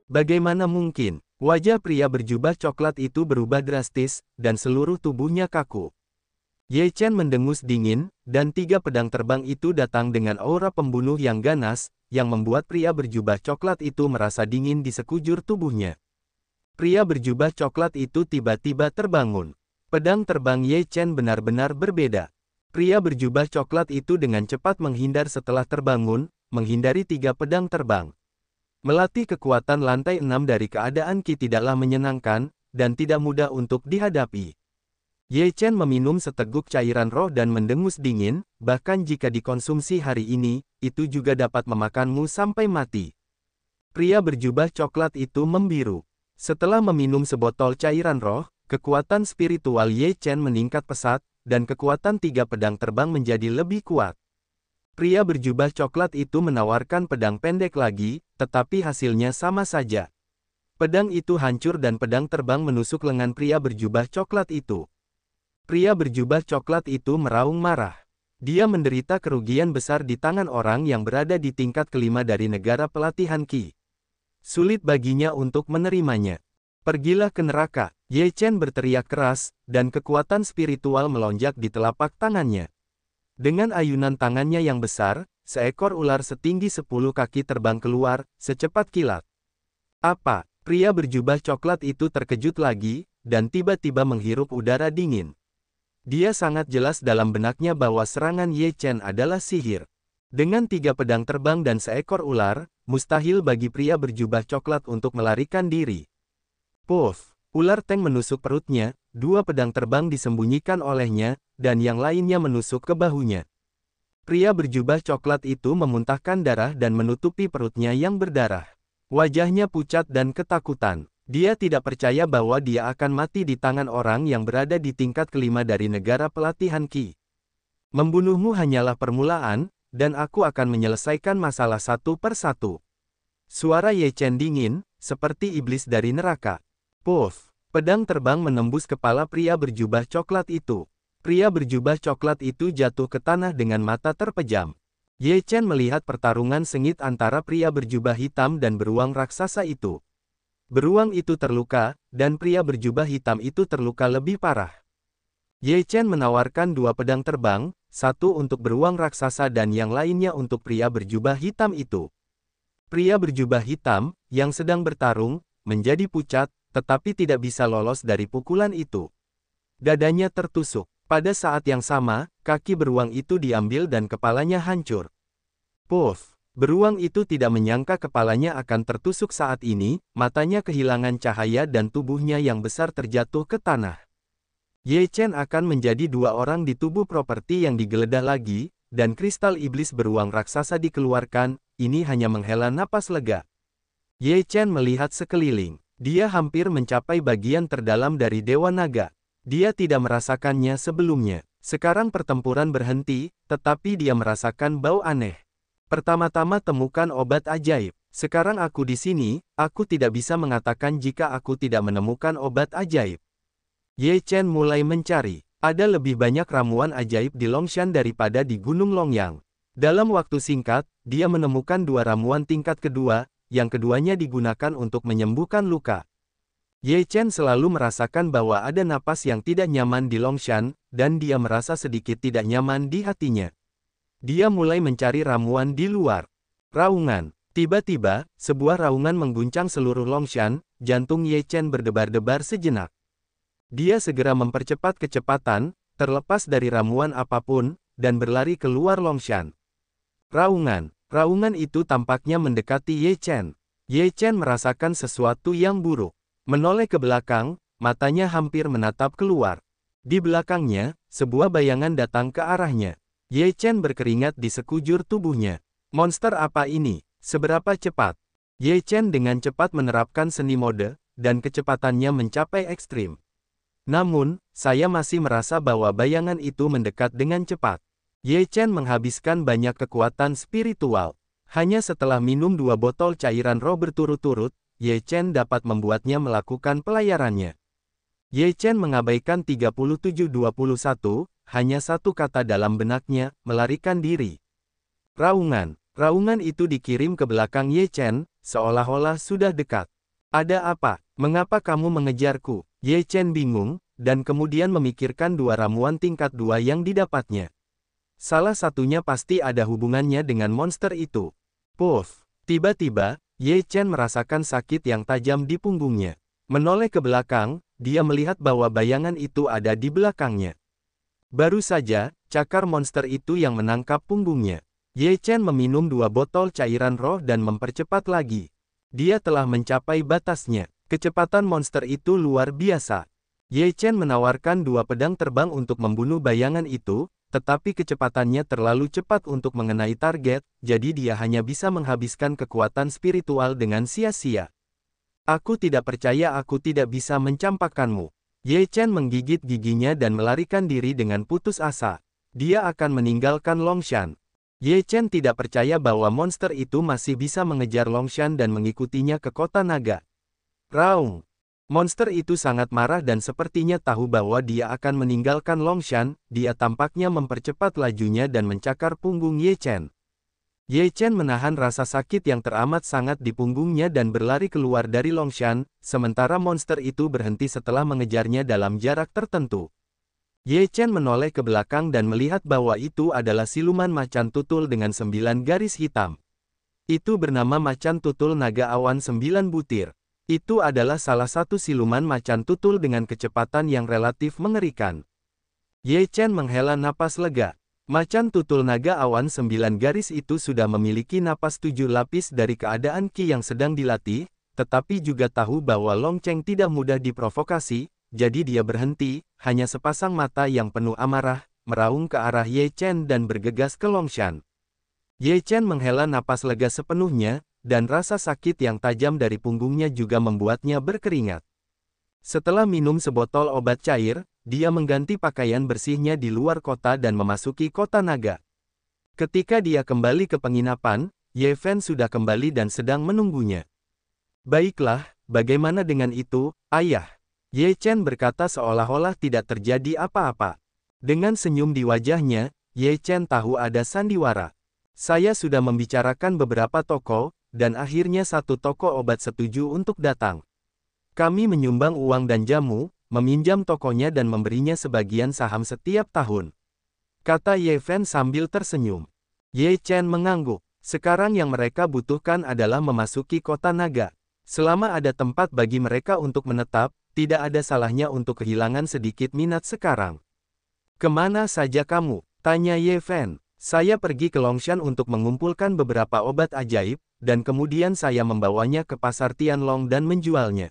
Bagaimana mungkin? Wajah pria berjubah coklat itu berubah drastis, dan seluruh tubuhnya kaku. Ye Chen mendengus dingin, dan 3 pedang terbang itu datang dengan aura pembunuh yang ganas, yang membuat pria berjubah coklat itu merasa dingin di sekujur tubuhnya. Pria berjubah coklat itu tiba-tiba terbangun. Pedang terbang Ye Chen benar-benar berbeda. Pria berjubah coklat itu dengan cepat menghindar setelah terbangun, menghindari 3 pedang terbang. Melatih kekuatan lantai 6 dari keadaan Qi tidaklah menyenangkan, dan tidak mudah untuk dihadapi. Ye Chen meminum seteguk cairan roh dan mendengus dingin, bahkan jika dikonsumsi hari ini, itu juga dapat memakanmu sampai mati. Pria berjubah coklat itu membiru. Setelah meminum sebotol cairan roh, kekuatan spiritual Ye Chen meningkat pesat, dan kekuatan 3 pedang terbang menjadi lebih kuat. Pria berjubah coklat itu menawarkan pedang pendek lagi, tetapi hasilnya sama saja. Pedang itu hancur dan pedang terbang menusuk lengan pria berjubah coklat itu. Pria berjubah coklat itu meraung marah. Dia menderita kerugian besar di tangan orang yang berada di tingkat kelima dari negara pelatihan Qi. Sulit baginya untuk menerimanya. Pergilah ke neraka, Ye Chen berteriak keras, dan kekuatan spiritual melonjak di telapak tangannya. Dengan ayunan tangannya yang besar, seekor ular setinggi 10 kaki terbang keluar, secepat kilat. Apa? Pria berjubah coklat itu terkejut lagi, dan tiba-tiba menghirup udara dingin. Dia sangat jelas dalam benaknya bahwa serangan Ye Chen adalah sihir. Dengan 3 pedang terbang dan seekor ular, mustahil bagi pria berjubah coklat untuk melarikan diri. Puff! Ular Teng menusuk perutnya, 2 pedang terbang disembunyikan olehnya, dan yang lainnya menusuk ke bahunya. Pria berjubah coklat itu memuntahkan darah dan menutupi perutnya yang berdarah. Wajahnya pucat dan ketakutan. Dia tidak percaya bahwa dia akan mati di tangan orang yang berada di tingkat kelima dari negara pelatihan Qi. Membunuhmu hanyalah permulaan, dan aku akan menyelesaikan masalah satu per satu. Suara Ye Chen dingin, seperti iblis dari neraka. Puff! Pedang terbang menembus kepala pria berjubah coklat itu. Pria berjubah coklat itu jatuh ke tanah dengan mata terpejam. Ye Chen melihat pertarungan sengit antara pria berjubah hitam dan beruang raksasa itu. Beruang itu terluka, dan pria berjubah hitam itu terluka lebih parah. Ye Chen menawarkan 2 pedang terbang, satu untuk beruang raksasa dan yang lainnya untuk pria berjubah hitam itu. Pria berjubah hitam, yang sedang bertarung, menjadi pucat, tetapi tidak bisa lolos dari pukulan itu. Dadanya tertusuk. Pada saat yang sama, kaki beruang itu diambil dan kepalanya hancur. Puff! Beruang itu tidak menyangka kepalanya akan tertusuk saat ini, matanya kehilangan cahaya dan tubuhnya yang besar terjatuh ke tanah. Ye Chen akan menjadi 2 orang di tubuh properti yang digeledah lagi, dan kristal iblis beruang raksasa dikeluarkan, ini hanya menghela napas lega. Ye Chen melihat sekeliling. Dia hampir mencapai bagian terdalam dari Dewa Naga. Dia tidak merasakannya sebelumnya. Sekarang pertempuran berhenti, tetapi dia merasakan bau aneh. Pertama-tama temukan obat ajaib. Sekarang aku di sini, aku tidak bisa mengatakan jika aku tidak menemukan obat ajaib. Ye Chen mulai mencari. Ada lebih banyak ramuan ajaib di Longshan daripada di Gunung Longyang. Dalam waktu singkat, dia menemukan 2 ramuan tingkat kedua, yang keduanya digunakan untuk menyembuhkan luka. Ye Chen selalu merasakan bahwa ada napas yang tidak nyaman di Longshan, dan dia merasa sedikit tidak nyaman di hatinya. Dia mulai mencari ramuan di luar. Raungan. Tiba-tiba, sebuah raungan mengguncang seluruh Longshan, jantung Ye Chen berdebar-debar sejenak. Dia segera mempercepat kecepatan, terlepas dari ramuan apapun, dan berlari keluar Longshan. Raungan. Raungan itu tampaknya mendekati Ye Chen. Ye Chen merasakan sesuatu yang buruk. Menoleh ke belakang, matanya hampir menatap keluar. Di belakangnya, sebuah bayangan datang ke arahnya. Ye Chen berkeringat di sekujur tubuhnya. Monster apa ini? Seberapa cepat? Ye Chen dengan cepat menerapkan seni mode, dan kecepatannya mencapai ekstrim. Namun, saya masih merasa bahwa bayangan itu mendekat dengan cepat. Ye Chen menghabiskan banyak kekuatan spiritual. Hanya setelah minum 2 botol cairan roh berturut-turut, Ye Chen dapat membuatnya melakukan pelayarannya. Ye Chen mengabaikan 37-21, hanya satu kata dalam benaknya, melarikan diri. Raungan. Raungan itu dikirim ke belakang Ye Chen, seolah-olah sudah dekat. Ada apa? Mengapa kamu mengejarku? Ye Chen bingung, dan kemudian memikirkan dua ramuan tingkat 2 yang didapatnya. Salah satunya pasti ada hubungannya dengan monster itu. Puff! Tiba-tiba, Ye Chen merasakan sakit yang tajam di punggungnya. Menoleh ke belakang, dia melihat bahwa bayangan itu ada di belakangnya. Baru saja, cakar monster itu yang menangkap punggungnya. Ye Chen meminum 2 botol cairan roh dan mempercepat lagi. Dia telah mencapai batasnya. Kecepatan monster itu luar biasa. Ye Chen menawarkan 2 pedang terbang untuk membunuh bayangan itu, tetapi kecepatannya terlalu cepat untuk mengenai target, jadi dia hanya bisa menghabiskan kekuatan spiritual dengan sia-sia. Aku tidak percaya aku tidak bisa mencampakkanmu. Ye Chen menggigit giginya dan melarikan diri dengan putus asa. Dia akan meninggalkan Longshan. Ye Chen tidak percaya bahwa monster itu masih bisa mengejar Longshan dan mengikutinya ke kota naga. Raung! Monster itu sangat marah dan sepertinya tahu bahwa dia akan meninggalkan Longshan. Dia tampaknya mempercepat lajunya dan mencakar punggung Ye Chen. Ye Chen menahan rasa sakit yang teramat sangat di punggungnya dan berlari keluar dari Longshan, sementara monster itu berhenti setelah mengejarnya dalam jarak tertentu. Ye Chen menoleh ke belakang dan melihat bahwa itu adalah siluman macan tutul dengan 9 garis hitam. Itu bernama macan tutul naga awan 9 butir. Itu adalah salah satu siluman macan tutul dengan kecepatan yang relatif mengerikan. Ye Chen menghela napas lega. Macan tutul naga awan 9 garis itu sudah memiliki napas 7 lapis dari keadaan Qi yang sedang dilatih, tetapi juga tahu bahwa Long Cheng tidak mudah diprovokasi, jadi dia berhenti, hanya sepasang mata yang penuh amarah, meraung ke arah Ye Chen dan bergegas ke Longshan. Ye Chen menghela napas lega sepenuhnya, dan rasa sakit yang tajam dari punggungnya juga membuatnya berkeringat. Setelah minum sebotol obat cair, dia mengganti pakaian bersihnya di luar kota dan memasuki kota naga. Ketika dia kembali ke penginapan, Ye Fen sudah kembali dan sedang menunggunya. Baiklah, bagaimana dengan itu, ayah? Ye Chen berkata seolah-olah tidak terjadi apa-apa. Dengan senyum di wajahnya, Ye Chen tahu ada sandiwara. Saya sudah membicarakan beberapa toko, dan akhirnya satu toko obat setuju untuk datang. Kami menyumbang uang dan jamu, meminjam tokonya dan memberinya sebagian saham setiap tahun. Kata Ye Fen sambil tersenyum. Ye Chen mengangguk. Sekarang yang mereka butuhkan adalah memasuki kota naga. Selama ada tempat bagi mereka untuk menetap, tidak ada salahnya untuk kehilangan sedikit minat sekarang. Kemana saja kamu? Tanya Ye Fen. Saya pergi ke Longshan untuk mengumpulkan beberapa obat ajaib, dan kemudian saya membawanya ke pasar Tianlong dan menjualnya.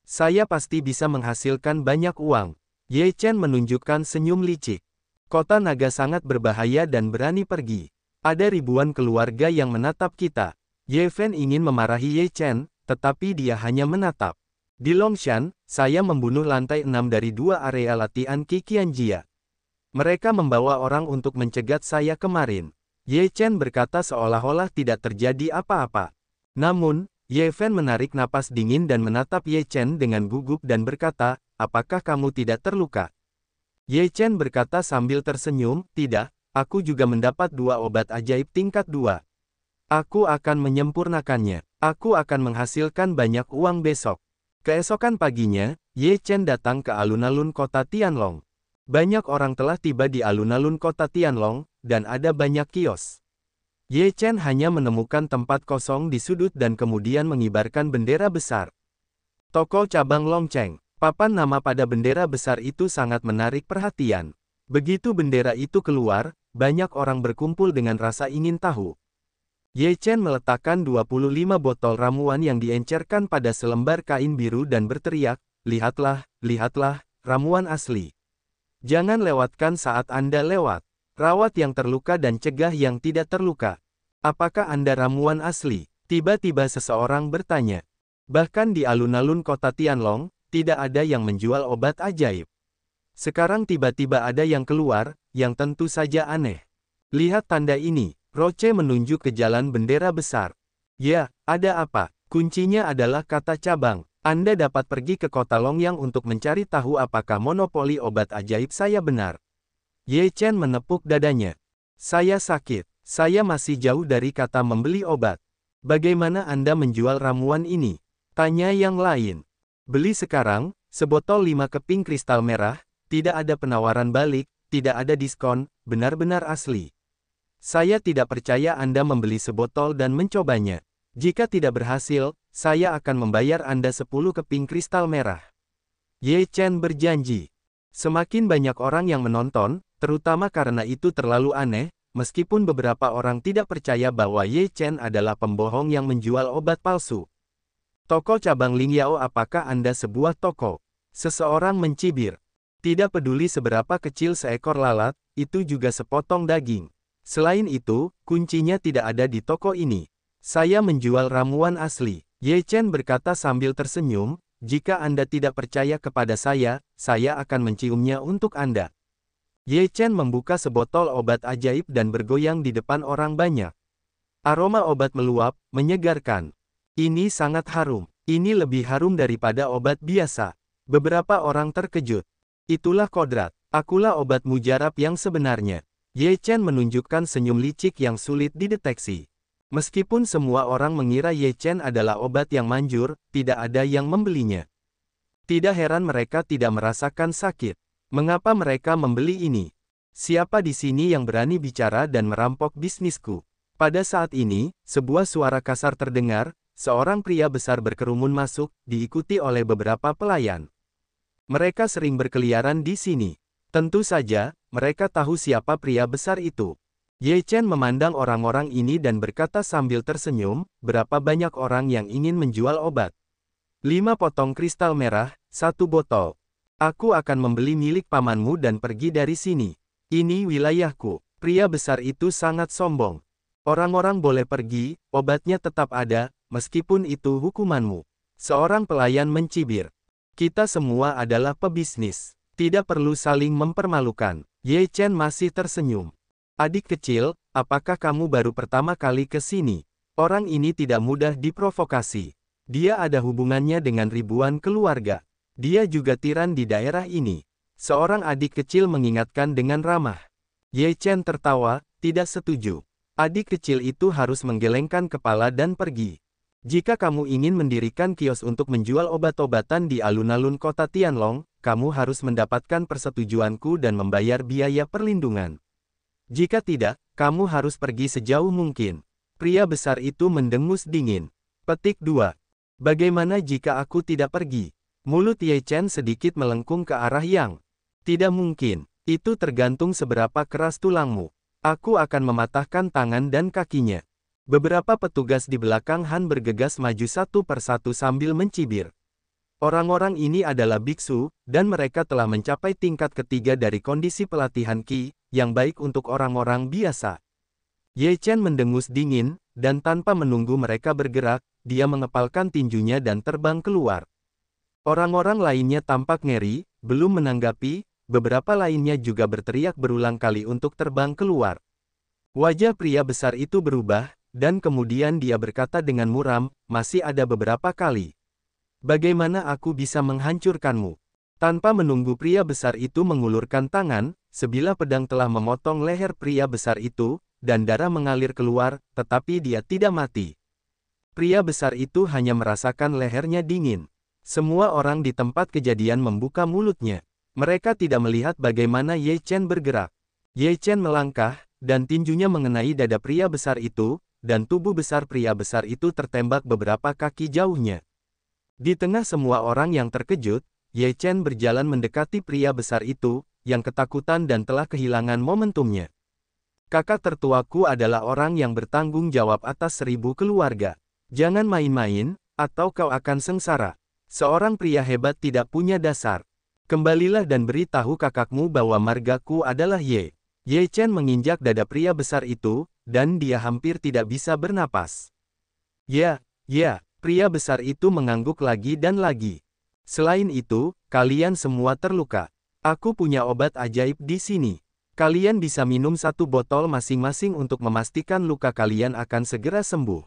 Saya pasti bisa menghasilkan banyak uang. Ye Chen menunjukkan senyum licik. Kota naga sangat berbahaya dan berani pergi. Ada ribuan keluarga yang menatap kita. Ye Fen ingin memarahi Ye Chen, tetapi dia hanya menatap. Di Longshan, saya membunuh lantai 6 dari 2 area latihan Qi Qianjia. Mereka membawa orang untuk mencegat saya kemarin. Ye Chen berkata seolah-olah tidak terjadi apa-apa. Namun, Ye Fen menarik napas dingin dan menatap Ye Chen dengan gugup dan berkata, apakah kamu tidak terluka? Ye Chen berkata sambil tersenyum, tidak, aku juga mendapat 2 obat ajaib tingkat 2. Aku akan menyempurnakannya. Aku akan menghasilkan banyak uang besok. Keesokan paginya, Ye Chen datang ke alun-alun kota Tianlong. Banyak orang telah tiba di alun-alun kota Tianlong, dan ada banyak kios. Ye Chen hanya menemukan tempat kosong di sudut dan kemudian mengibarkan bendera besar. Toko cabang Long Cheng. Papan nama pada bendera besar itu sangat menarik perhatian. Begitu bendera itu keluar, banyak orang berkumpul dengan rasa ingin tahu. Ye Chen meletakkan 25 botol ramuan yang diencerkan pada selembar kain biru dan berteriak, lihatlah, lihatlah, ramuan asli. Jangan lewatkan saat Anda lewat. Rawat yang terluka dan cegah yang tidak terluka. Apakah Anda ramuan asli? Tiba-tiba seseorang bertanya. Bahkan di alun-alun kota Tianlong, tidak ada yang menjual obat ajaib. Sekarang tiba-tiba ada yang keluar, yang tentu saja aneh. Lihat tanda ini. Roche menunjuk ke jalan bendera besar. Ya, ada apa? Kuncinya adalah kata cabang. Anda dapat pergi ke kota Longyang untuk mencari tahu apakah monopoli obat ajaib saya benar. Ye Chen menepuk dadanya. Saya sakit. Saya masih jauh dari kata membeli obat. Bagaimana Anda menjual ramuan ini? Tanya yang lain. Beli sekarang, sebotol 5 keping kristal merah, tidak ada penawaran balik, tidak ada diskon, benar-benar asli. Saya tidak percaya Anda membeli sebotol dan mencobanya. Jika tidak berhasil, saya akan membayar Anda 10 keping kristal merah. Ye Chen berjanji. Semakin banyak orang yang menonton, terutama karena itu terlalu aneh, meskipun beberapa orang tidak percaya bahwa Ye Chen adalah pembohong yang menjual obat palsu. Toko cabang Lingyao, apakah Anda sebuah toko? Seseorang mencibir. Tidak peduli seberapa kecil seekor lalat, itu juga sepotong daging. Selain itu, kuncinya tidak ada di toko ini. Saya menjual ramuan asli. Ye Chen berkata sambil tersenyum, jika Anda tidak percaya kepada saya akan menciumnya untuk Anda. Ye Chen membuka sebotol obat ajaib dan bergoyang di depan orang banyak. Aroma obat meluap, menyegarkan. Ini sangat harum. Ini lebih harum daripada obat biasa. Beberapa orang terkejut. Itulah kodrat. Akulah obat mujarab yang sebenarnya. Ye Chen menunjukkan senyum licik yang sulit dideteksi. Meskipun semua orang mengira Ye Chen adalah obat yang manjur, tidak ada yang membelinya. Tidak heran mereka tidak merasakan sakit. Mengapa mereka membeli ini? Siapa di sini yang berani bicara dan merampok bisnisku? Pada saat ini, sebuah suara kasar terdengar, seorang pria besar berkerumun masuk, diikuti oleh beberapa pelayan. Mereka sering berkeliaran di sini. Tentu saja, mereka tahu siapa pria besar itu. Ye Chen memandang orang-orang ini dan berkata sambil tersenyum, berapa banyak orang yang ingin menjual obat? 5 potong kristal merah, 1 botol. Aku akan membeli milik pamanmu dan pergi dari sini. Ini wilayahku. Pria besar itu sangat sombong. Orang-orang boleh pergi, obatnya tetap ada, meskipun itu hukumanmu. Seorang pelayan mencibir. Kita semua adalah pebisnis. Tidak perlu saling mempermalukan. Ye Chen masih tersenyum. Adik kecil, apakah kamu baru pertama kali ke sini? Orang ini tidak mudah diprovokasi. Dia ada hubungannya dengan ribuan keluarga. Dia juga tiran di daerah ini. Seorang adik kecil mengingatkan dengan ramah. Ye Chen tertawa, tidak setuju. Adik kecil itu harus menggelengkan kepala dan pergi. Jika kamu ingin mendirikan kios untuk menjual obat-obatan di alun-alun kota Tianlong, kamu harus mendapatkan persetujuanku dan membayar biaya perlindungan. Jika tidak, kamu harus pergi sejauh mungkin. Pria besar itu mendengus dingin. Petik 2. Bagaimana jika aku tidak pergi? Mulut Ye Chen sedikit melengkung ke arah Yang. Tidak mungkin. Itu tergantung seberapa keras tulangmu. Aku akan mematahkan tangan dan kakinya. Beberapa petugas di belakang Han bergegas maju satu persatu sambil mencibir. Orang-orang ini adalah biksu, dan mereka telah mencapai tingkat ketiga dari kondisi pelatihan Qi, yang baik untuk orang-orang biasa. Ye Chen mendengus dingin, dan tanpa menunggu mereka bergerak, dia mengepalkan tinjunya dan terbang keluar. Orang-orang lainnya tampak ngeri, belum menanggapi, beberapa lainnya juga berteriak berulang kali untuk terbang keluar. Wajah pria besar itu berubah, dan kemudian dia berkata dengan muram, masih ada beberapa kali. Bagaimana aku bisa menghancurkanmu? Tanpa menunggu pria besar itu mengulurkan tangan, sebilah pedang telah memotong leher pria besar itu, dan darah mengalir keluar, tetapi dia tidak mati. Pria besar itu hanya merasakan lehernya dingin. Semua orang di tempat kejadian membuka mulutnya. Mereka tidak melihat bagaimana Ye Chen bergerak. Ye Chen melangkah, dan tinjunya mengenai dada pria besar itu, dan tubuh besar pria besar itu tertembak beberapa kaki jauhnya. Di tengah semua orang yang terkejut, Ye Chen berjalan mendekati pria besar itu, yang ketakutan dan telah kehilangan momentumnya. Kakak tertuaku adalah orang yang bertanggung jawab atas 1000 keluarga. Jangan main-main, atau kau akan sengsara. Seorang pria hebat tidak punya dasar. Kembalilah dan beritahu kakakmu bahwa margaku adalah Ye. Ye Chen menginjak dada pria besar itu, dan dia hampir tidak bisa bernapas. Ya, pria besar itu mengangguk lagi dan lagi. Selain itu, kalian semua terluka. Aku punya obat ajaib di sini. Kalian bisa minum 1 botol masing-masing untuk memastikan luka kalian akan segera sembuh.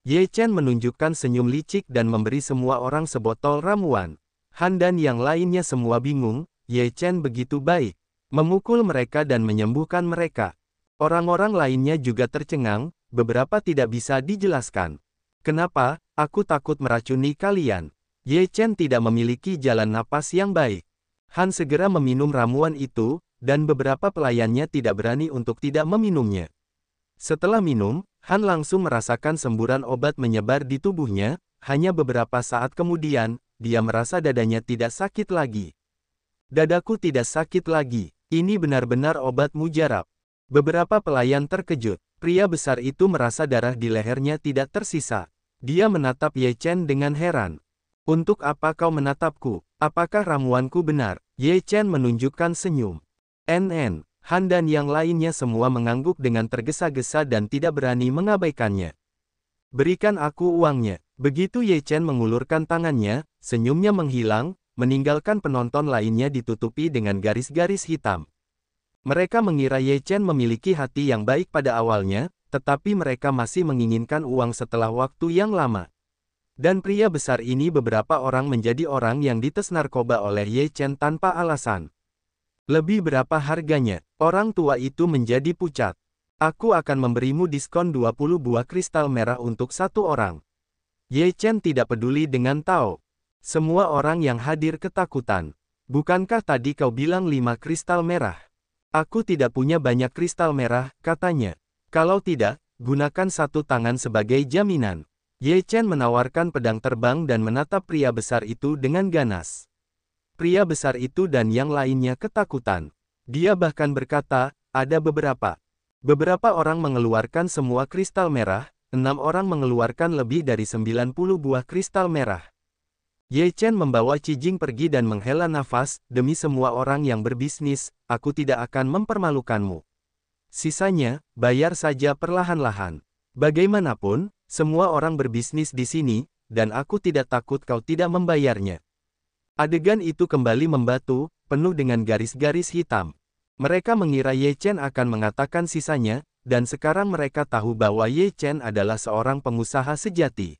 Ye Chen menunjukkan senyum licik dan memberi semua orang sebotol ramuan. Han dan yang lainnya semua bingung, Ye Chen begitu baik. Memukul mereka dan menyembuhkan mereka. Orang-orang lainnya juga tercengang, beberapa tidak bisa dijelaskan. Kenapa, Aku takut meracuni kalian. Ye Chen tidak memiliki jalan napas yang baik. Han segera meminum ramuan itu, dan beberapa pelayannya tidak berani untuk tidak meminumnya. Setelah minum, Han langsung merasakan semburan obat menyebar di tubuhnya. Hanya beberapa saat kemudian, dia merasa dadanya tidak sakit lagi. Dadaku tidak sakit lagi. Ini benar-benar obat mujarab. Beberapa pelayan terkejut. Pria besar itu merasa darah di lehernya tidak tersisa. Dia menatap Ye Chen dengan heran. Untuk apa kau menatapku? Apakah ramuanku benar? Ye Chen menunjukkan senyum. NN, Han dan yang lainnya semua mengangguk dengan tergesa-gesa dan tidak berani mengabaikannya. Berikan aku uangnya. Begitu Ye Chen mengulurkan tangannya, senyumnya menghilang, meninggalkan penonton lainnya ditutupi dengan garis-garis hitam. Mereka mengira Ye Chen memiliki hati yang baik pada awalnya, tetapi mereka masih menginginkan uang setelah waktu yang lama. Dan pria besar ini beberapa orang menjadi orang yang dites narkoba oleh Ye Chen tanpa alasan. Lebih berapa harganya? Orang tua itu menjadi pucat. Aku akan memberimu diskon 20 buah kristal merah untuk satu orang. Ye Chen tidak peduli dengan Tao. Semua orang yang hadir ketakutan. Bukankah tadi kau bilang 5 kristal merah? Aku tidak punya banyak kristal merah, katanya. Kalau tidak, gunakan satu tangan sebagai jaminan. Ye Chen menawarkan pedang terbang dan menatap pria besar itu dengan ganas. Pria besar itu dan yang lainnya ketakutan. Dia bahkan berkata, ada beberapa. Beberapa orang mengeluarkan semua kristal merah, 6 orang mengeluarkan lebih dari 90 buah kristal merah. Ye Chen membawa Qi Jing pergi dan menghela nafas, demi semua orang yang berbisnis, aku tidak akan mempermalukanmu. Sisanya, bayar saja perlahan-lahan. Bagaimanapun, semua orang berbisnis di sini, dan aku tidak takut kau tidak membayarnya. Adegan itu kembali membatu, penuh dengan garis-garis hitam. Mereka mengira Ye Chen akan mengatakan sisanya, dan sekarang mereka tahu bahwa Ye Chen adalah seorang pengusaha sejati.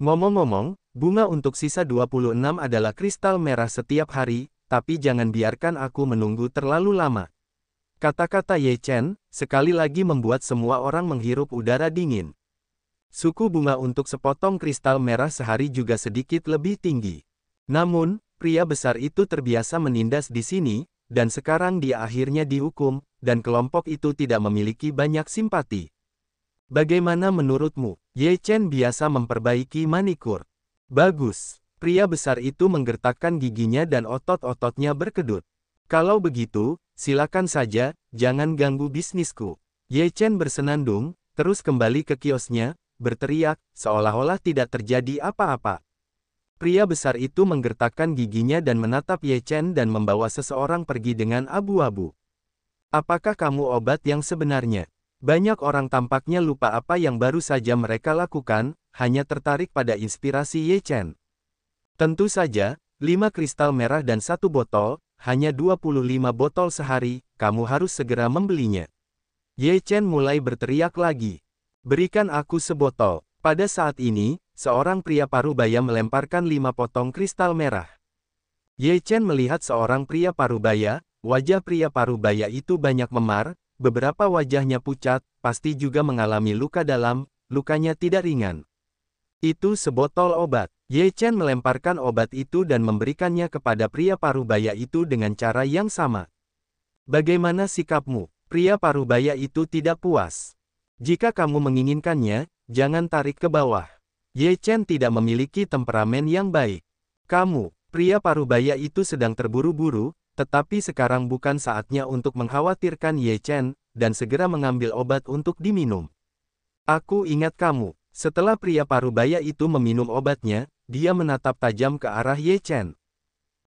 Ngomong-ngomong, bunga untuk sisa 26 adalah kristal merah setiap hari, tapi jangan biarkan aku menunggu terlalu lama. Kata-kata Ye Chen, sekali lagi membuat semua orang menghirup udara dingin. Suku bunga untuk sepotong kristal merah sehari juga sedikit lebih tinggi. Namun, pria besar itu terbiasa menindas di sini, dan sekarang dia akhirnya dihukum, dan kelompok itu tidak memiliki banyak simpati. Bagaimana menurutmu? Ye Chen biasa memperbaiki manikur. Bagus. Pria besar itu menggertakkan giginya dan otot-ototnya berkedut. Kalau begitu, silakan saja, jangan ganggu bisnisku. Ye Chen bersenandung, terus kembali ke kiosnya, berteriak, seolah-olah tidak terjadi apa-apa. Pria besar itu menggertakkan giginya dan menatap Ye Chen dan membawa seseorang pergi dengan abu-abu. Apakah kamu obat yang sebenarnya? Banyak orang tampaknya lupa apa yang baru saja mereka lakukan, hanya tertarik pada inspirasi Ye Chen. Tentu saja, 5 kristal merah dan 1 botol, hanya 25 botol sehari, kamu harus segera membelinya. Ye Chen mulai berteriak lagi. Berikan aku sebotol. Pada saat ini, seorang pria parubaya melemparkan 5 potong kristal merah. Ye Chen melihat seorang pria parubaya, wajah pria parubaya itu banyak memar, beberapa wajahnya pucat, pasti juga mengalami luka dalam, lukanya tidak ringan. Itu sebotol obat. Ye Chen melemparkan obat itu dan memberikannya kepada pria parubaya itu dengan cara yang sama. Bagaimana sikapmu? Pria parubaya itu tidak puas. Jika kamu menginginkannya, jangan tarik ke bawah. Ye Chen tidak memiliki temperamen yang baik. Kamu, pria parubaya itu sedang terburu-buru, tetapi sekarang bukan saatnya untuk mengkhawatirkan Ye Chen, dan segera mengambil obat untuk diminum. Aku ingat kamu. Setelah pria parubaya itu meminum obatnya, dia menatap tajam ke arah Ye Chen.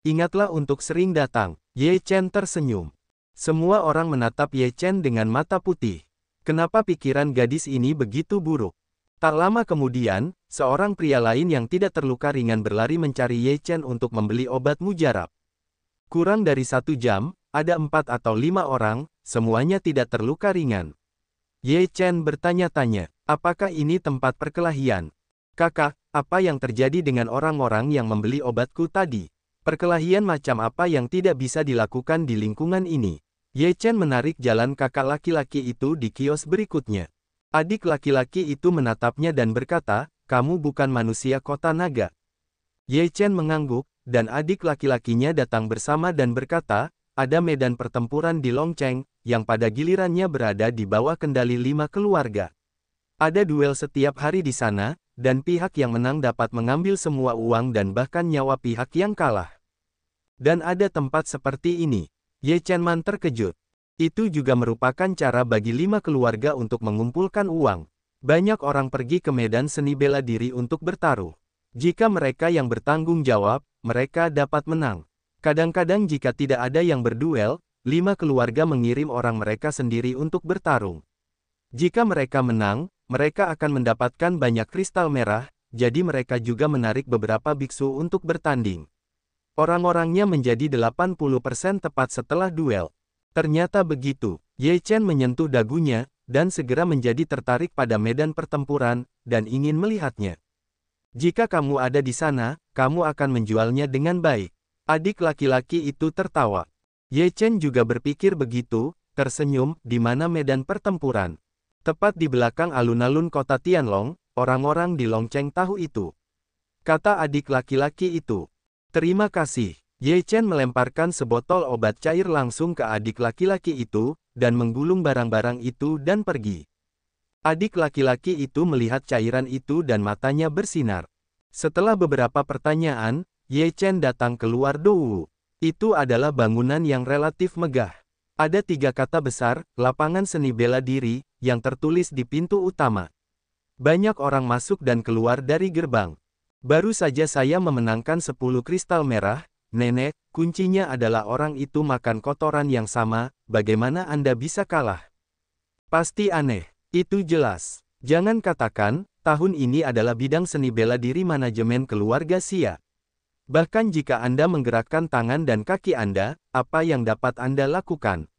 Ingatlah untuk sering datang. Ye Chen tersenyum. Semua orang menatap Ye Chen dengan mata putih. Kenapa pikiran gadis ini begitu buruk? Tak lama kemudian, seorang pria lain yang tidak terluka ringan berlari mencari Ye Chen untuk membeli obat mujarab. Kurang dari 1 jam, ada 4 atau 5 orang, semuanya tidak terluka ringan. Ye Chen bertanya-tanya, apakah ini tempat perkelahian? Kakak, apa yang terjadi dengan orang-orang yang membeli obatku tadi? Perkelahian macam apa yang tidak bisa dilakukan di lingkungan ini? Ye Chen menarik jalan kakak laki-laki itu di kios berikutnya. Adik laki-laki itu menatapnya dan berkata, kamu bukan manusia kota naga. Ye Chen mengangguk, dan adik laki-lakinya datang bersama dan berkata, ada medan pertempuran di Longcheng, yang pada gilirannya berada di bawah kendali 5 keluarga. Ada duel setiap hari di sana, dan pihak yang menang dapat mengambil semua uang dan bahkan nyawa pihak yang kalah. Dan ada tempat seperti ini. Ye Chenman terkejut. Itu juga merupakan cara bagi 5 keluarga untuk mengumpulkan uang. Banyak orang pergi ke medan seni bela diri untuk bertaruh. Jika mereka yang bertanggung jawab, mereka dapat menang. Kadang-kadang jika tidak ada yang berduel, 5 keluarga mengirim orang mereka sendiri untuk bertarung. Jika mereka menang, mereka akan mendapatkan banyak kristal merah, jadi mereka juga menarik beberapa biksu untuk bertanding. Orang-orangnya menjadi 80% tepat setelah duel. Ternyata begitu. Ye Chen menyentuh dagunya, dan segera menjadi tertarik pada medan pertempuran, dan ingin melihatnya. Jika kamu ada di sana, kamu akan menjualnya dengan baik. Adik laki-laki itu tertawa. Ye Chen juga berpikir begitu, tersenyum, di mana medan pertempuran. Tepat di belakang alun-alun kota Tianlong, orang-orang di Longcheng tahu itu. Kata adik laki-laki itu. Terima kasih. Ye Chen melemparkan sebotol obat cair langsung ke adik laki-laki itu, dan menggulung barang-barang itu dan pergi. Adik laki-laki itu melihat cairan itu dan matanya bersinar. Setelah beberapa pertanyaan, Ye Chen datang keluar Dou. Itu adalah bangunan yang relatif megah. Ada 3 kata besar, lapangan seni bela diri, yang tertulis di pintu utama. Banyak orang masuk dan keluar dari gerbang. Baru saja saya memenangkan 10 kristal merah, Nenek, kuncinya adalah orang itu makan kotoran yang sama, bagaimana Anda bisa kalah? Pasti aneh, itu jelas. Jangan katakan, tahun ini adalah bidang seni bela diri manajemen keluarga Xia. Bahkan jika Anda menggerakkan tangan dan kaki Anda, apa yang dapat Anda lakukan?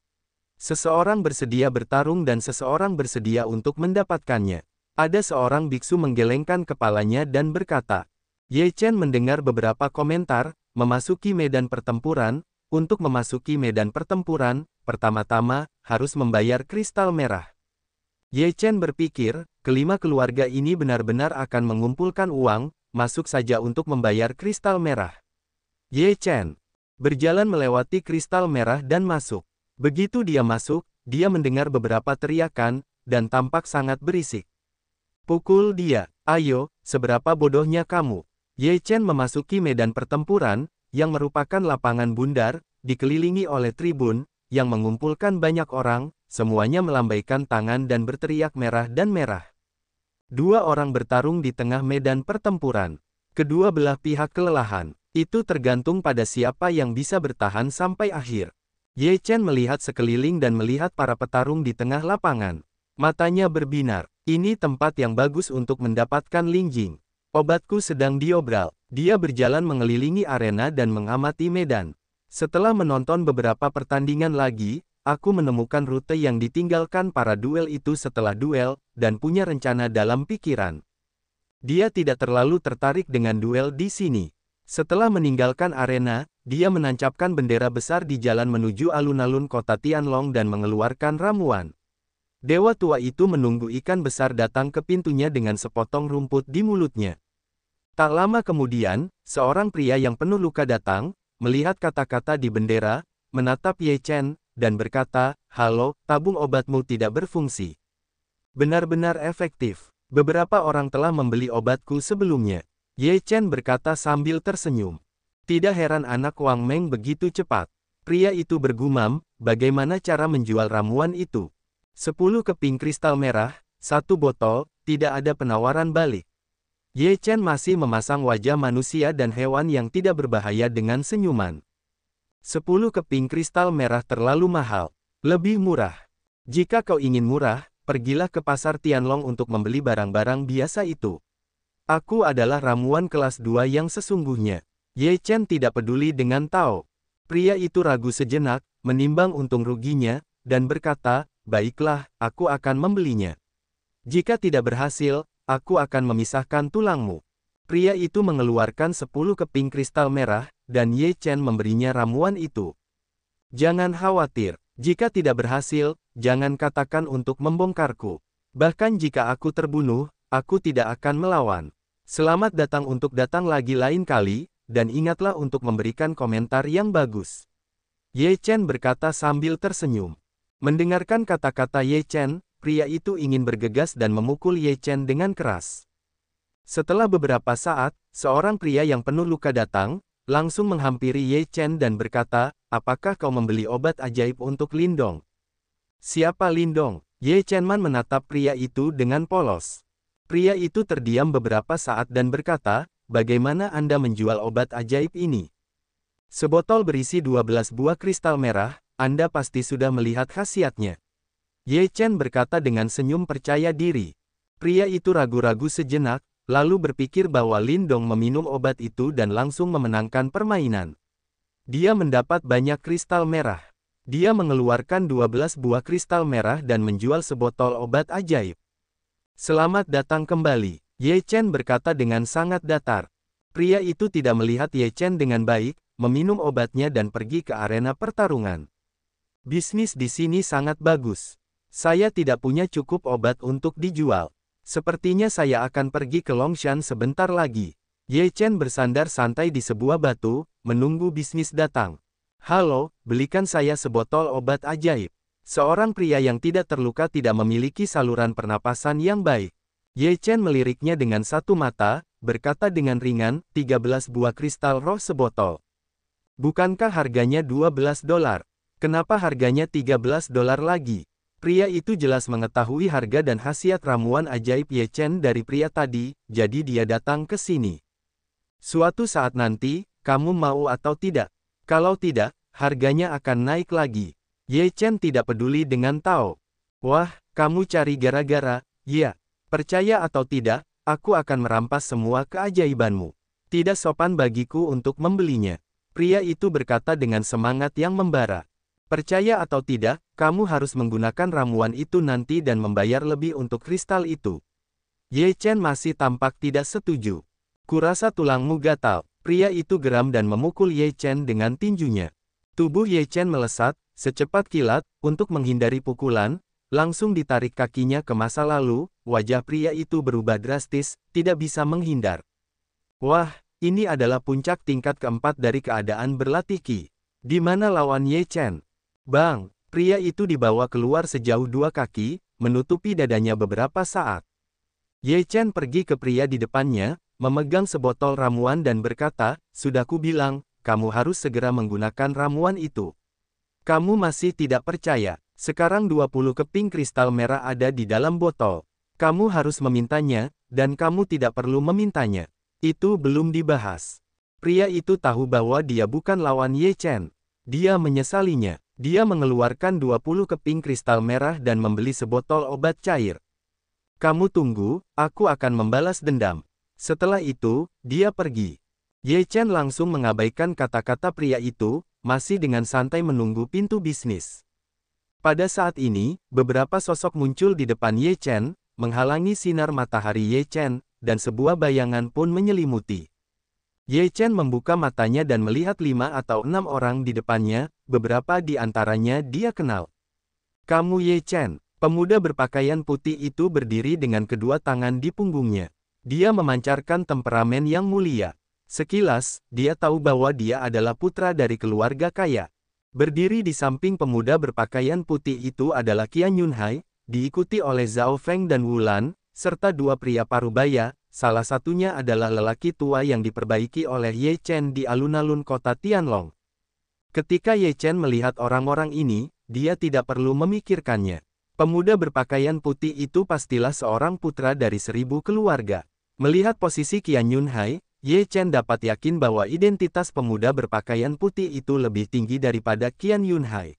Seseorang bersedia bertarung dan seseorang bersedia untuk mendapatkannya. Ada seorang biksu menggelengkan kepalanya dan berkata, Ye Chen mendengar beberapa komentar, memasuki medan pertempuran. Untuk memasuki medan pertempuran, pertama-tama, harus membayar kristal merah. Ye Chen berpikir, kelima keluarga ini benar-benar akan mengumpulkan uang, masuk saja untuk membayar kristal merah. Ye Chen berjalan melewati kristal merah dan masuk. Begitu dia masuk, dia mendengar beberapa teriakan, dan tampak sangat berisik. Pukul dia, ayo, seberapa bodohnya kamu. Ye Chen memasuki medan pertempuran, yang merupakan lapangan bundar, dikelilingi oleh tribun, yang mengumpulkan banyak orang, semuanya melambaikan tangan dan berteriak merah dan merah. 2 orang bertarung di tengah medan pertempuran. Kedua belah pihak kelelahan. Itu tergantung pada siapa yang bisa bertahan sampai akhir. Ye Chen melihat sekeliling dan melihat para petarung di tengah lapangan. Matanya berbinar. Ini tempat yang bagus untuk mendapatkan linjing. Obatku sedang diobral. Dia berjalan mengelilingi arena dan mengamati medan. Setelah menonton beberapa pertandingan lagi, aku menemukan rute yang ditinggalkan para duel itu setelah duel, dan punya rencana dalam pikiran. Dia tidak terlalu tertarik dengan duel di sini. Setelah meninggalkan arena, dia menancapkan bendera besar di jalan menuju alun-alun kota Tianlong dan mengeluarkan ramuan. Dewa tua itu menunggu ikan besar datang ke pintunya dengan sepotong rumput di mulutnya. Tak lama kemudian, seorang pria yang penuh luka datang, melihat kata-kata di bendera, menatap Ye Chen, dan berkata, "Halo, tabung obatmu tidak berfungsi." Benar-benar efektif. Beberapa orang telah membeli obatku sebelumnya. Ye Chen berkata sambil tersenyum. Tidak heran anak Wang Meng begitu cepat. Pria itu bergumam, bagaimana cara menjual ramuan itu? 10 keping kristal merah, 1 botol, tidak ada penawaran balik. Ye Chen masih memasang wajah manusia dan hewan yang tidak berbahaya dengan senyuman. 10 keping kristal merah terlalu mahal. Lebih murah. Jika kau ingin murah, pergilah ke pasar Tianlong untuk membeli barang-barang biasa itu. Aku adalah ramuan kelas 2 yang sesungguhnya. Ye Chen tidak peduli dengan Tao. Pria itu ragu sejenak, menimbang untung ruginya, dan berkata, baiklah, aku akan membelinya. Jika tidak berhasil, aku akan memisahkan tulangmu. Pria itu mengeluarkan 10 keping kristal merah, dan Ye Chen memberinya ramuan itu. Jangan khawatir, jika tidak berhasil, jangan katakan untuk membongkarku. Bahkan jika aku terbunuh, aku tidak akan melawan. Selamat datang untuk datang lagi lain kali, dan ingatlah untuk memberikan komentar yang bagus. Ye Chen berkata sambil tersenyum. Mendengarkan kata-kata Ye Chen, pria itu ingin bergegas dan memukul Ye Chen dengan keras. Setelah beberapa saat, seorang pria yang penuh luka datang, langsung menghampiri Ye Chen dan berkata, apakah kau membeli obat ajaib untuk Lindong? Siapa Lindong? Ye Chenman menatap pria itu dengan polos. Pria itu terdiam beberapa saat dan berkata, bagaimana Anda menjual obat ajaib ini? Sebotol berisi 12 buah kristal merah, Anda pasti sudah melihat khasiatnya. Ye Chen berkata dengan senyum percaya diri. Pria itu ragu-ragu sejenak, lalu berpikir bahwa Lindong meminum obat itu dan langsung memenangkan permainan. Dia mendapat banyak kristal merah. Dia mengeluarkan 12 buah kristal merah dan menjual sebotol obat ajaib. Selamat datang kembali, Ye Chen berkata dengan sangat datar. Pria itu tidak melihat Ye Chen dengan baik, meminum obatnya dan pergi ke arena pertarungan. Bisnis di sini sangat bagus. Saya tidak punya cukup obat untuk dijual. Sepertinya saya akan pergi ke Longshan sebentar lagi. Ye Chen bersandar santai di sebuah batu, menunggu bisnis datang. Halo, belikan saya sebotol obat ajaib. Seorang pria yang tidak terluka tidak memiliki saluran pernapasan yang baik. Ye Chen meliriknya dengan satu mata, berkata dengan ringan, 13 buah kristal roh sebotol. Bukankah harganya $12? Kenapa harganya $13 lagi? Pria itu jelas mengetahui harga dan khasiat ramuan ajaib Ye Chen dari pria tadi, jadi dia datang ke sini. Suatu saat nanti, kamu mau atau tidak? Kalau tidak, harganya akan naik lagi. Ye Chen tidak peduli dengan Tao. Wah, kamu cari gara-gara, ya. Percaya atau tidak, aku akan merampas semua keajaibanmu. Tidak sopan bagiku untuk membelinya. Pria itu berkata dengan semangat yang membara. Percaya atau tidak, kamu harus menggunakan ramuan itu nanti dan membayar lebih untuk kristal itu. Ye Chen masih tampak tidak setuju. Kurasa tulangmu gatal. Pria itu geram dan memukul Ye Chen dengan tinjunya. Tubuh Ye Chen melesat, secepat kilat, untuk menghindari pukulan, langsung ditarik kakinya ke masa lalu, wajah pria itu berubah drastis, tidak bisa menghindar. Wah, ini adalah puncak tingkat keempat dari keadaan berlatih Qi. Di mana lawan Ye Chen? Bang, pria itu dibawa keluar sejauh 2 kaki, menutupi dadanya beberapa saat. Ye Chen pergi ke pria di depannya, memegang sebotol ramuan dan berkata, sudah kubilang, kamu harus segera menggunakan ramuan itu. Kamu masih tidak percaya. Sekarang 20 keping kristal merah ada di dalam botol. Kamu harus memintanya, dan kamu tidak perlu memintanya. Itu belum dibahas. Pria itu tahu bahwa dia bukan lawan Ye Chen. Dia menyesalinya. Dia mengeluarkan 20 keping kristal merah dan membeli sebotol obat cair. Kamu tunggu, aku akan membalas dendam. Setelah itu, dia pergi. Ye Chen langsung mengabaikan kata-kata pria itu, masih dengan santai menunggu pintu bisnis. Pada saat ini, beberapa sosok muncul di depan Ye Chen, menghalangi sinar matahari Ye Chen, dan sebuah bayangan pun menyelimuti. Ye Chen membuka matanya dan melihat 5 atau 6 orang di depannya, beberapa di antaranya dia kenal. Kamu Ye Chen, pemuda berpakaian putih itu berdiri dengan kedua tangan di punggungnya. Dia memancarkan temperamen yang mulia. Sekilas, dia tahu bahwa dia adalah putra dari keluarga kaya. Berdiri di samping pemuda berpakaian putih itu adalah Qian Yunhai, diikuti oleh Zhao Feng dan Wu Lan, serta 2 pria parubaya, salah satunya adalah lelaki tua yang diperbaiki oleh Ye Chen di alun-alun kota Tianlong. Ketika Ye Chen melihat orang-orang ini, dia tidak perlu memikirkannya. Pemuda berpakaian putih itu pastilah seorang putra dari 1000 keluarga. Melihat posisi Qian Yunhai, Ye Chen dapat yakin bahwa identitas pemuda berpakaian putih itu lebih tinggi daripada Qian Yunhai.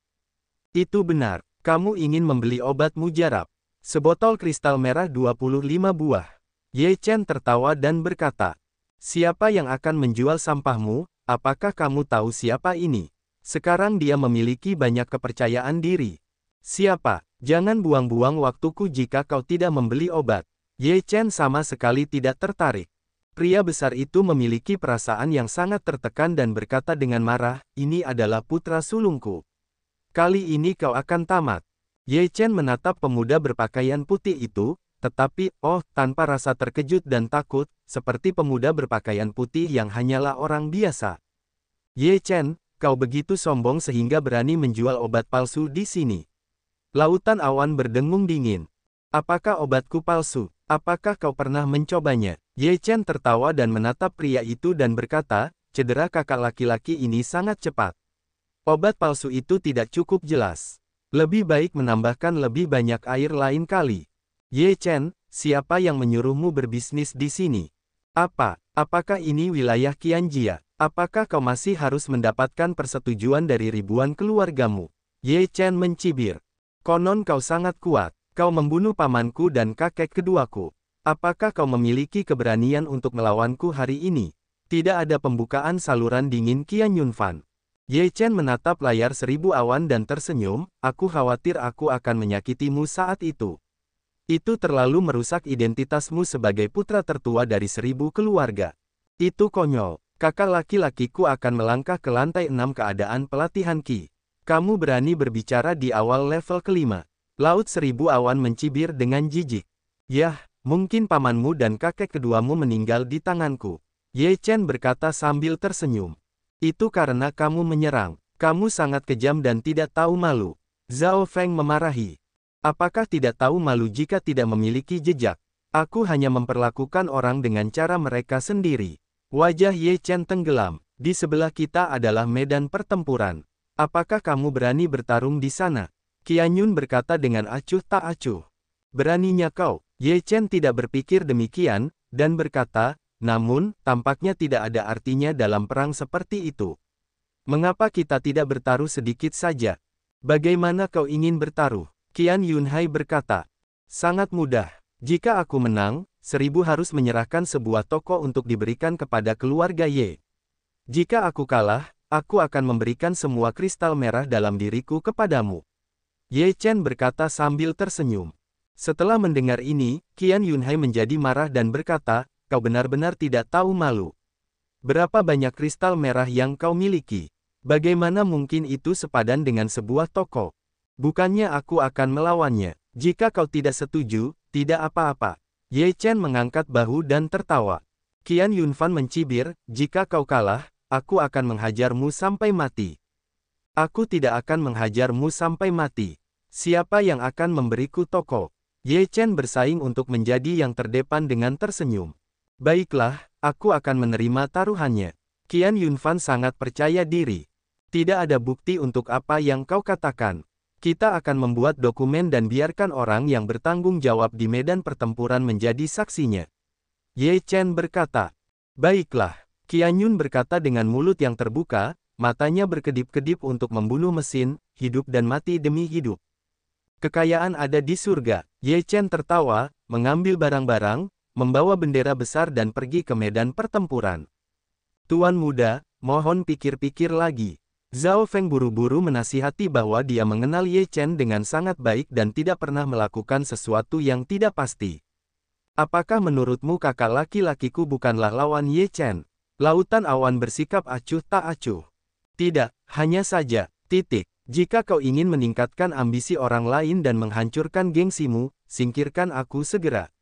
Itu benar, kamu ingin membeli obat mujarab. Sebotol kristal merah 25 buah. Ye Chen tertawa dan berkata, siapa yang akan menjual sampahmu, apakah kamu tahu siapa ini? Sekarang dia memiliki banyak kepercayaan diri. Siapa? Jangan buang-buang waktuku jika kau tidak membeli obat. Ye Chen sama sekali tidak tertarik. Pria besar itu memiliki perasaan yang sangat tertekan dan berkata dengan marah, ini adalah putra sulungku. Kali ini kau akan tamat. Ye Chen menatap pemuda berpakaian putih itu, tetapi, tanpa rasa terkejut dan takut, seperti pemuda berpakaian putih yang hanyalah orang biasa. Ye Chen, kau begitu sombong sehingga berani menjual obat palsu di sini. Lautan awan berdengung dingin. Apakah obatku palsu? Apakah kau pernah mencobanya? Ye Chen tertawa dan menatap pria itu dan berkata, cedera kakak laki-laki ini sangat cepat. Obat palsu itu tidak cukup jelas. Lebih baik menambahkan lebih banyak air lain kali. Ye Chen, siapa yang menyuruhmu berbisnis di sini? Apakah ini wilayah Qianjia? Apakah kau masih harus mendapatkan persetujuan dari ribuan keluargamu? Ye Chen mencibir. Konon kau sangat kuat. Kau membunuh pamanku dan kakek keduaku. Apakah kau memiliki keberanian untuk melawanku hari ini? Tidak ada pembukaan saluran dingin Qian Yunfan. Ye Chen menatap layar 1000 awan dan tersenyum, aku khawatir aku akan menyakitimu saat itu. Itu terlalu merusak identitasmu sebagai putra tertua dari 1000 keluarga. Itu konyol. Kakak laki-lakiku akan melangkah ke lantai 6 keadaan pelatihan Qi. Kamu berani berbicara di awal level kelima. Laut 1000 awan mencibir dengan jijik. Yah, mungkin pamanmu dan kakek keduamu meninggal di tanganku. Ye Chen berkata sambil tersenyum. Itu karena kamu menyerang. Kamu sangat kejam dan tidak tahu malu. Zhao Feng memarahi. Apakah tidak tahu malu jika tidak memiliki jejak? Aku hanya memperlakukan orang dengan cara mereka sendiri. Wajah Ye Chen tenggelam. Di sebelah kita adalah medan pertempuran. Apakah kamu berani bertarung di sana? Qian Yun berkata dengan acuh tak acuh. Beraninya kau? Ye Chen tidak berpikir demikian, dan berkata, namun, tampaknya tidak ada artinya dalam perang seperti itu. Mengapa kita tidak bertaruh sedikit saja? Bagaimana kau ingin bertaruh? Qian Yunhai berkata. Sangat mudah. Jika aku menang, 1000 harus menyerahkan sebuah toko untuk diberikan kepada keluarga Ye. Jika aku kalah, aku akan memberikan semua kristal merah dalam diriku kepadamu. Ye Chen berkata sambil tersenyum. Setelah mendengar ini, Qian Yunhai menjadi marah dan berkata, kau benar-benar tidak tahu malu. Berapa banyak kristal merah yang kau miliki? Bagaimana mungkin itu sepadan dengan sebuah toko? Bukannya aku akan melawannya. Jika kau tidak setuju, tidak apa-apa. Ye Chen mengangkat bahu dan tertawa. Qian Yunfan mencibir, jika kau kalah, aku akan menghajarmu sampai mati. Aku tidak akan menghajarmu sampai mati. Siapa yang akan memberiku toko? Ye Chen bersaing untuk menjadi yang terdepan dengan tersenyum. Baiklah, aku akan menerima taruhannya. Qian Yunfan sangat percaya diri. Tidak ada bukti untuk apa yang kau katakan. Kita akan membuat dokumen dan biarkan orang yang bertanggung jawab di medan pertempuran menjadi saksinya. Ye Chen berkata. Baiklah. Qian Yun berkata dengan mulut yang terbuka, matanya berkedip-kedip untuk membunuh mesin, hidup dan mati demi hidup. Kekayaan ada di surga. Ye Chen tertawa, mengambil barang-barang, membawa bendera besar dan pergi ke medan pertempuran. Tuan muda, mohon pikir-pikir lagi. Zhao Feng buru-buru menasihati bahwa dia mengenal Ye Chen dengan sangat baik dan tidak pernah melakukan sesuatu yang tidak pasti. Apakah menurutmu kakak laki-lakiku bukanlah lawan Ye Chen? Lautan awan bersikap acuh tak acuh. Tidak, hanya saja, titik. Jika kau ingin meningkatkan ambisi orang lain dan menghancurkan gengsimu, singkirkan aku segera.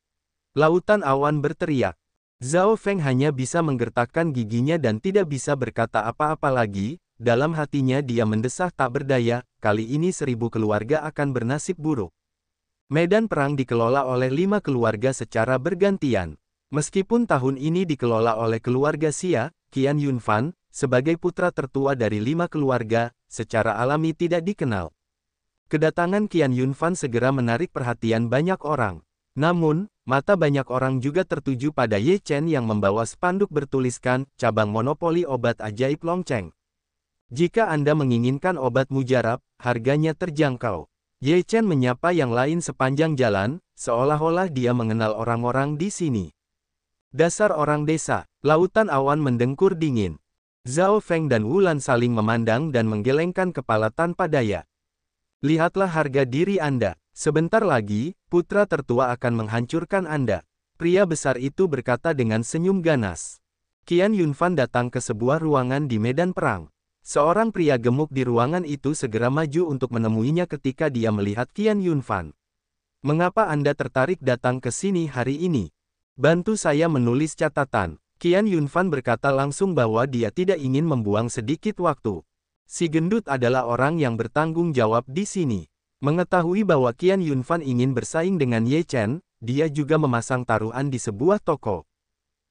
Lautan awan berteriak. Zhao Feng hanya bisa menggertakkan giginya dan tidak bisa berkata apa-apa lagi. Dalam hatinya dia mendesah tak berdaya, kali ini 1000 keluarga akan bernasib buruk. Medan perang dikelola oleh 5 keluarga secara bergantian. Meskipun tahun ini dikelola oleh keluarga Xia, Qian Yunfan, sebagai putra tertua dari 5 keluarga, secara alami tidak dikenal. Kedatangan Qian Yunfan segera menarik perhatian banyak orang. Namun, mata banyak orang juga tertuju pada Ye Chen yang membawa spanduk bertuliskan, cabang monopoli obat ajaib Longcheng. Jika Anda menginginkan obat mujarab, harganya terjangkau. Ye Chen menyapa yang lain sepanjang jalan, seolah-olah dia mengenal orang-orang di sini. Dasar orang desa, lautan awan mendengkur dingin. Zhao Feng dan Wulan saling memandang dan menggelengkan kepala tanpa daya. Lihatlah harga diri Anda. Sebentar lagi, putra tertua akan menghancurkan Anda. Pria besar itu berkata dengan senyum ganas. Qian Yunfan datang ke sebuah ruangan di medan perang. Seorang pria gemuk di ruangan itu segera maju untuk menemuinya ketika dia melihat Qian Yunfan. Mengapa Anda tertarik datang ke sini hari ini? Bantu saya menulis catatan. Qian Yunfan berkata langsung bahwa dia tidak ingin membuang sedikit waktu. Si gendut adalah orang yang bertanggung jawab di sini. Mengetahui bahwa Qian Yunfan ingin bersaing dengan Ye Chen, dia juga memasang taruhan di sebuah toko.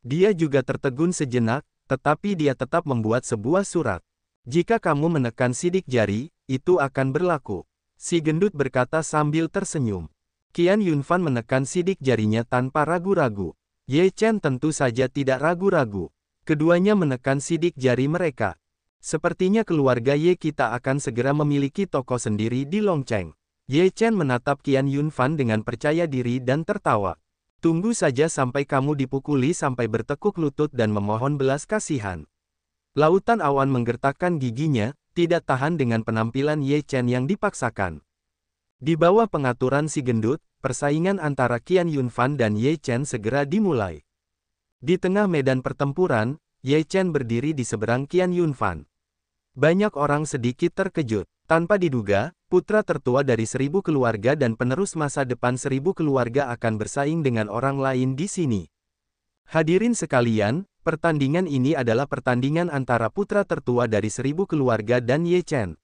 Dia juga tertegun sejenak, tetapi dia tetap membuat sebuah surat. Jika kamu menekan sidik jari, itu akan berlaku. Si gendut berkata sambil tersenyum. Qian Yunfan menekan sidik jarinya tanpa ragu-ragu. Ye Chen tentu saja tidak ragu-ragu. Keduanya menekan sidik jari mereka. Sepertinya keluarga Ye kita akan segera memiliki toko sendiri di Longcheng. Ye Chen menatap Qian Yunfan dengan percaya diri dan tertawa. Tunggu saja sampai kamu dipukuli sampai bertekuk lutut dan memohon belas kasihan. Lautan awan menggertakkan giginya, tidak tahan dengan penampilan Ye Chen yang dipaksakan. Di bawah pengaturan si gendut, persaingan antara Qian Yunfan dan Ye Chen segera dimulai. Di tengah medan pertempuran, Ye Chen berdiri di seberang Qian Yunfan. Banyak orang sedikit terkejut. Tanpa diduga, putra tertua dari 1000 keluarga dan penerus masa depan 1000 keluarga akan bersaing dengan orang lain di sini. Hadirin sekalian, pertandingan ini adalah pertandingan antara putra tertua dari 1000 keluarga dan Ye Chen.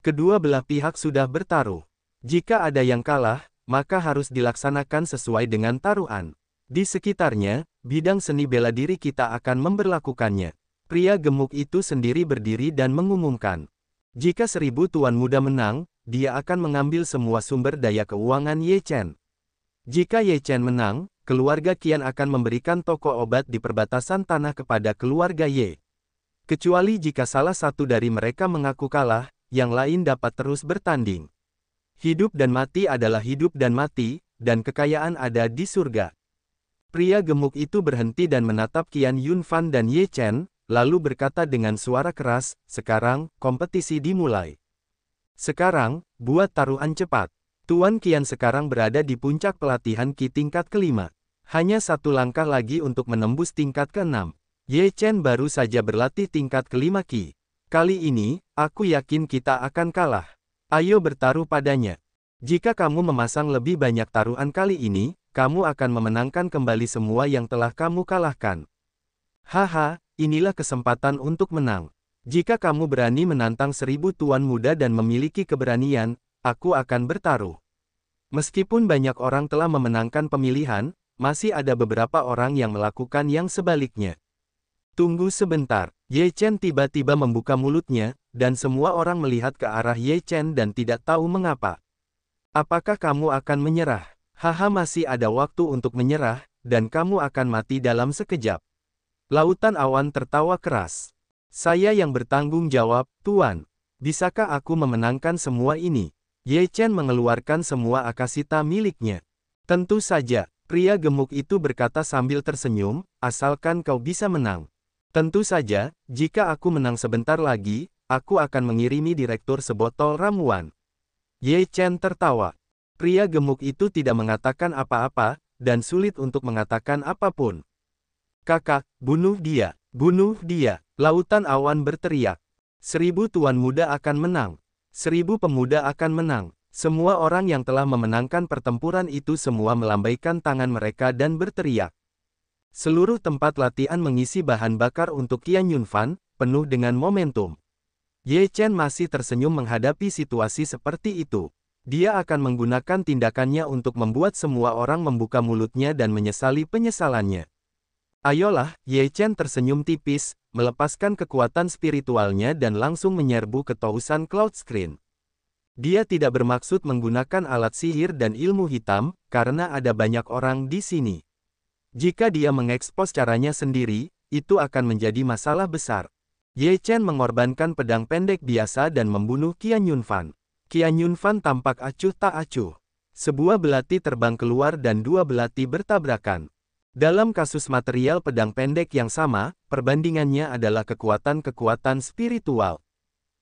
Kedua belah pihak sudah bertaruh. Jika ada yang kalah, maka harus dilaksanakan sesuai dengan taruhan. Di sekitarnya, bidang seni bela diri kita akan memberlakukannya. Pria gemuk itu sendiri berdiri dan mengumumkan. Jika 1000 tuan muda menang, dia akan mengambil semua sumber daya keuangan Ye Chen. Jika Ye Chen menang, keluarga Qian akan memberikan toko obat di perbatasan tanah kepada keluarga Ye. Kecuali jika salah satu dari mereka mengaku kalah, yang lain dapat terus bertanding. Hidup dan mati adalah hidup dan mati, dan kekayaan ada di surga. Pria gemuk itu berhenti dan menatap Qian Yunfan dan Ye Chen, lalu berkata dengan suara keras, "Sekarang, kompetisi dimulai. Sekarang, buat taruhan cepat." Tuan Qian sekarang berada di puncak pelatihan Qi tingkat kelima. Hanya satu langkah lagi untuk menembus tingkat keenam. Ye Chen baru saja berlatih tingkat kelima Qi. Kali ini, aku yakin kita akan kalah. Ayo bertaruh padanya. Jika kamu memasang lebih banyak taruhan kali ini, kamu akan memenangkan kembali semua yang telah kamu kalahkan. Haha, inilah kesempatan untuk menang. Jika kamu berani menantang 1000 tuan muda dan memiliki keberanian, aku akan bertaruh. Meskipun banyak orang telah memenangkan pemilihan, masih ada beberapa orang yang melakukan yang sebaliknya. Tunggu sebentar. Ye Chen tiba-tiba membuka mulutnya, dan semua orang melihat ke arah Ye Chen dan tidak tahu mengapa. Apakah kamu akan menyerah? Haha, masih ada waktu untuk menyerah, dan kamu akan mati dalam sekejap. Lautan awan tertawa keras. Saya yang bertanggung jawab, Tuan. Bisakah aku memenangkan semua ini? Ye Chen mengeluarkan semua akasita miliknya. Tentu saja, pria gemuk itu berkata sambil tersenyum, asalkan kau bisa menang. Tentu saja, jika aku menang sebentar lagi, aku akan mengirimi direktur sebotol ramuan. Ye Chen tertawa. Pria gemuk itu tidak mengatakan apa-apa, dan sulit untuk mengatakan apapun. Kakak, bunuh dia, bunuh dia. Lautan awan berteriak. 1000 tuan muda akan menang. 1000 pemuda akan menang. Semua orang yang telah memenangkan pertempuran itu semua melambaikan tangan mereka dan berteriak. Seluruh tempat latihan mengisi bahan bakar untuk Qian Yunfan, penuh dengan momentum. Ye Chen masih tersenyum menghadapi situasi seperti itu. Dia akan menggunakan tindakannya untuk membuat semua orang membuka mulutnya dan menyesali penyesalannya. Ayolah, Ye Chen tersenyum tipis, melepaskan kekuatan spiritualnya dan langsung menyerbu ke Tousan Cloud Screen. Dia tidak bermaksud menggunakan alat sihir dan ilmu hitam, karena ada banyak orang di sini. Jika dia mengekspos caranya sendiri, itu akan menjadi masalah besar. Ye Chen mengorbankan pedang pendek biasa dan membunuh Qian Yunfan. Qian Yunfan tampak acuh tak acuh. Sebuah belati terbang keluar dan dua belati bertabrakan. Dalam kasus material pedang pendek yang sama, perbandingannya adalah kekuatan-kekuatan spiritual.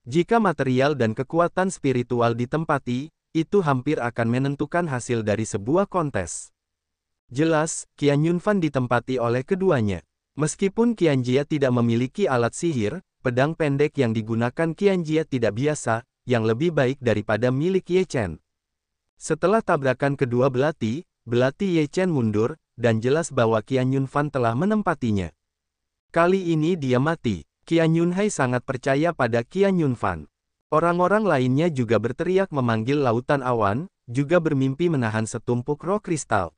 Jika material dan kekuatan spiritual ditempati, itu hampir akan menentukan hasil dari sebuah kontes. Jelas, Qian Yunfan ditempati oleh keduanya. Meskipun Qian Jia tidak memiliki alat sihir, pedang pendek yang digunakan Qian Jia tidak biasa, yang lebih baik daripada milik Ye Chen. Setelah tabrakan kedua belati Ye Chen mundur, dan jelas bahwa Qian Yunfan telah menempatinya. Kali ini dia mati. Qian Yunhai sangat percaya pada Qian Yunfan. Orang-orang lainnya juga berteriak memanggil lautan awan, juga bermimpi menahan setumpuk roh kristal.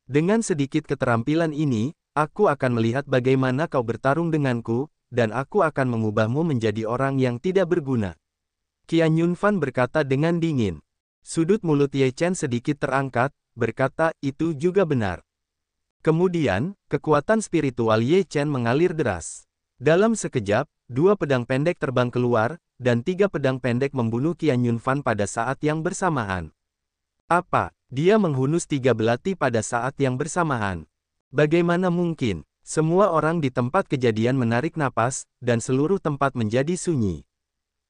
Dengan sedikit keterampilan ini, aku akan melihat bagaimana kau bertarung denganku, dan aku akan mengubahmu menjadi orang yang tidak berguna. Qian Yunfan berkata dengan dingin. Sudut mulut Ye Chen sedikit terangkat, berkata, itu juga benar. Kemudian, kekuatan spiritual Ye Chen mengalir deras. Dalam sekejap, 2 pedang pendek terbang keluar, dan 3 pedang pendek membunuh Qian Yunfan pada saat yang bersamaan. Apa? Dia menghunus 3 belati pada saat yang bersamaan. Bagaimana mungkin? Semua orang di tempat kejadian menarik napas, dan seluruh tempat menjadi sunyi.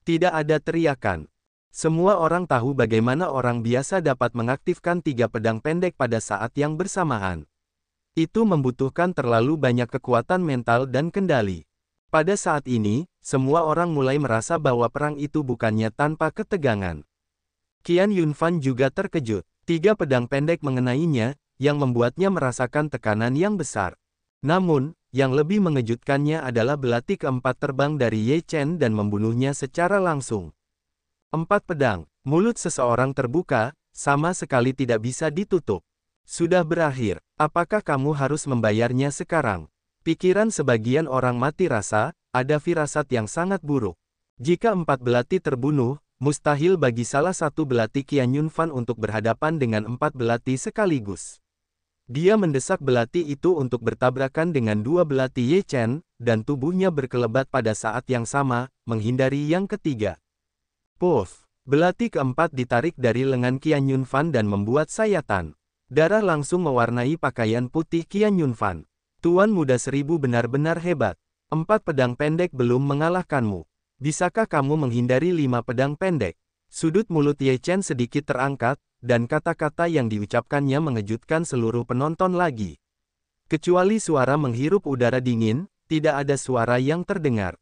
Tidak ada teriakan. Semua orang tahu bagaimana orang biasa dapat mengaktifkan 3 pedang pendek pada saat yang bersamaan. Itu membutuhkan terlalu banyak kekuatan mental dan kendali. Pada saat ini, semua orang mulai merasa bahwa perang itu bukannya tanpa ketegangan. Qian Yunfan juga terkejut. 3 pedang pendek mengenainya, yang membuatnya merasakan tekanan yang besar. Namun, yang lebih mengejutkannya adalah belati keempat terbang dari Ye Chen dan membunuhnya secara langsung. 4 pedang, mulut seseorang terbuka, sama sekali tidak bisa ditutup. Sudah berakhir, apakah kamu harus membayarnya sekarang? Pikiran sebagian orang mati rasa, ada firasat yang sangat buruk. Jika 4 belati terbunuh, mustahil bagi salah satu belati Qian Yunfan untuk berhadapan dengan 4 belati sekaligus. Dia mendesak belati itu untuk bertabrakan dengan 2 belati Ye Chen, dan tubuhnya berkelebat pada saat yang sama, menghindari yang ketiga. Puff! Belati keempat ditarik dari lengan Qian Yunfan dan membuat sayatan. Darah langsung mewarnai pakaian putih Qian Yunfan. Tuan Muda Seribu benar-benar hebat. 4 pedang pendek belum mengalahkanmu. Bisakah kamu menghindari 5 pedang pendek? Sudut mulut Ye Chen sedikit terangkat, dan kata-kata yang diucapkannya mengejutkan seluruh penonton lagi. Kecuali suara menghirup udara dingin, tidak ada suara yang terdengar.